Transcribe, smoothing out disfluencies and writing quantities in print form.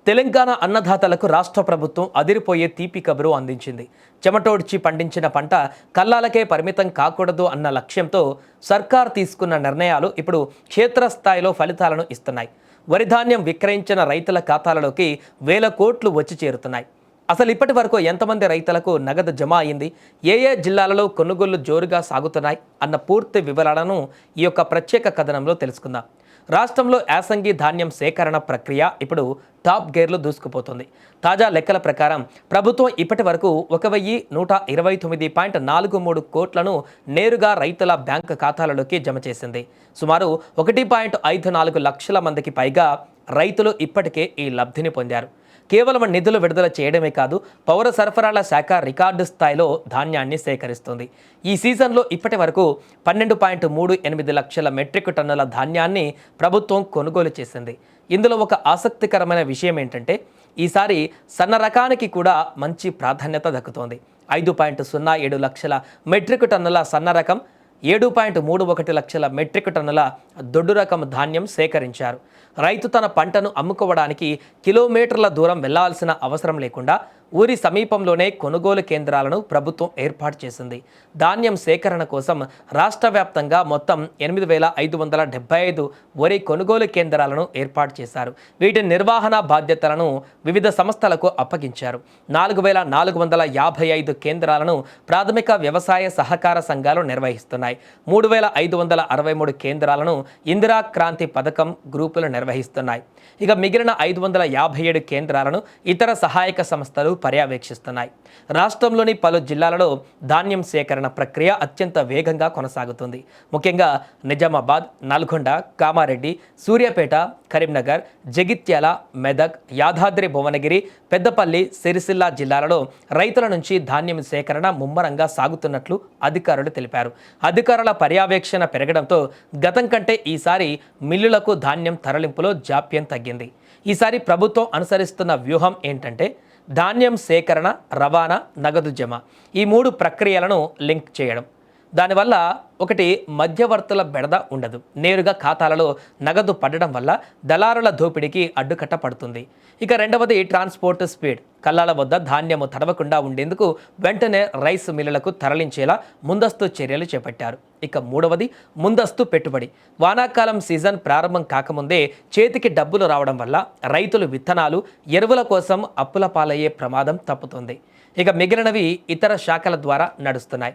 తెలంగాణ అన్నదాతలకు రాష్ట్ర ప్రభుత్వం అదిరిపోయే తీపి కబురు అందించింది. చెమటోడ్చి పండించిన పంట కల్లాలకే పరిమితం కాకూడదు అన్న లక్ష్యంతో సర్కార్ తీసుకున్న నిర్ణయాలు ఇప్పుడు క్షేత్రస్థాయిలో ఫలితాలను ఇస్తున్నాయి. వరి ధాన్యం విక్రయించిన రైతుల ఖాతాలలోకి వేల కోట్లు వచ్చి చేరుతున్నాయి. అసలు ఇప్పటి వరకు ఎంతమంది రైతులకు నగదు జమ అయింది, ఏ ఏ జిల్లాలలో కొనుగోళ్లు జోరుగా సాగుతున్నాయి అన్న పూర్తి వివరాలను ఈ యొక్క ప్రత్యేక కథనంలో తెలుసుకుందాం. రాష్ట్రంలో యాసంగి ధాన్యం సేకరణ ప్రక్రియ ఇప్పుడు టాప్ గేర్లో దూసుకుపోతుంది. తాజా లెక్కల ప్రకారం ప్రభుత్వం ఇప్పటి వరకు 1,129.43 కోట్లను నేరుగా రైతుల బ్యాంకు ఖాతాలలోకి జమ చేసింది. సుమారు 1.54 లక్షల మందికి పైగా రైతులు ఇప్పటికే ఈ లబ్ధిని పొందారు. కేవలం నిధులు విడుదల చేయడమే కాదు, పౌర సరఫరాల శాఖ రికార్డు స్థాయిలో ధాన్యాన్ని సేకరిస్తుంది. ఈ సీజన్లో ఇప్పటి వరకు 12.38 లక్షల మెట్రిక్ టన్నుల ధాన్యాన్ని ప్రభుత్వం కొనుగోలు చేసింది. ఇందులో ఒక ఆసక్తికరమైన విషయం ఏంటంటే, ఈసారి సన్న రకానికి కూడా మంచి ప్రాధాన్యత దక్కుతోంది. 5.07 లక్షల మెట్రిక్ టన్నుల సన్న రకం, 7.31 లక్షల మెట్రిక్ టన్నుల దొడ్డు రకం ధాన్యం సేకరించారు. రైతు తన పంటను అమ్ముకోవడానికి కిలోమీటర్ల దూరం వెళ్లాల్సిన అవసరం లేకుండా ఊరి సమీపంలోనే కొనుగోలు కేంద్రాలను ప్రభుత్వం ఏర్పాటు చేసింది. ధాన్యం సేకరణ కోసం రాష్ట్ర వ్యాప్తంగా మొత్తం 8,575 వరి కొనుగోలు కేంద్రాలను ఏర్పాటు చేశారు. వీటి నిర్వహణ బాధ్యతలను వివిధ సంస్థలకు అప్పగించారు. 4,455 కేంద్రాలను ప్రాథమిక వ్యవసాయ సహకార సంఘాలు నిర్వహిస్తున్నాయి. 3,563 కేంద్రాలను ఇందిరా క్రాంతి పథకం గ్రూపులు నిర్వహిస్తున్నాయి. ఇక మిగిలిన 557 కేంద్రాలను ఇతర సహాయక సంస్థలు పర్యవేక్షిస్తున్నాయి. రాష్ట్రంలోని పలు జిల్లాలలో ధాన్యం సేకరణ ప్రక్రియ అత్యంత వేగంగా కొనసాగుతుంది. ముఖ్యంగా నిజామాబాద్, నల్గొండ, కామారెడ్డి, సూర్యాపేట, కరీంనగర్, జగిత్యాల, మెదక్, యాదాద్రి భువనగిరి, పెద్దపల్లి, సిరిసిల్ల జిల్లాలలో రైతుల నుంచి ధాన్యం సేకరణ ముమ్మరంగా సాగుతున్నట్లు అధికారులు తెలిపారు. అధికారుల పర్యవేక్షణ పెరగడంతో గతం కంటే ఈసారి మిల్లులకు ధాన్యం తరలింపులో జాప్యం తగ్గింది. ఈసారి ప్రభుత్వం అనుసరిస్తున్న వ్యూహం ఏంటంటే, ధాన్యం సేకరణ, రవాణా, నగదు జమ, ఈ 3 ప్రక్రియలను లింక్ చేయడం. దానివల్ల ఒకటి, మధ్యవర్తుల బెడద ఉండదు. నేరుగా ఖాతాలలో నగదు పడడం వల్ల దళారుల దోపిడీకి అడ్డుకట్ట పడుతుంది. ఇక రెండవది, ట్రాన్స్పోర్ట్ స్పీడ్. కల్లాల వద్ద ధాన్యము తడవకుండా ఉండేందుకు వెంటనే రైస్ మిల్లులకు తరలించేలా ముందస్తు చర్యలు చేపట్టారు. ఇక మూడవది, ముందస్తు పెట్టుబడి. వానాకాలం సీజన్ ప్రారంభం కాకముందే చేతికి డబ్బులు రావడం వల్ల రైతులు విత్తనాలు, ఎరువుల కోసం అప్పుల పాలయ్యే ప్రమాదం తప్పుతుంది. ఇక మిగిలినవి ఇతర శాఖల ద్వారా నడుస్తున్నాయి.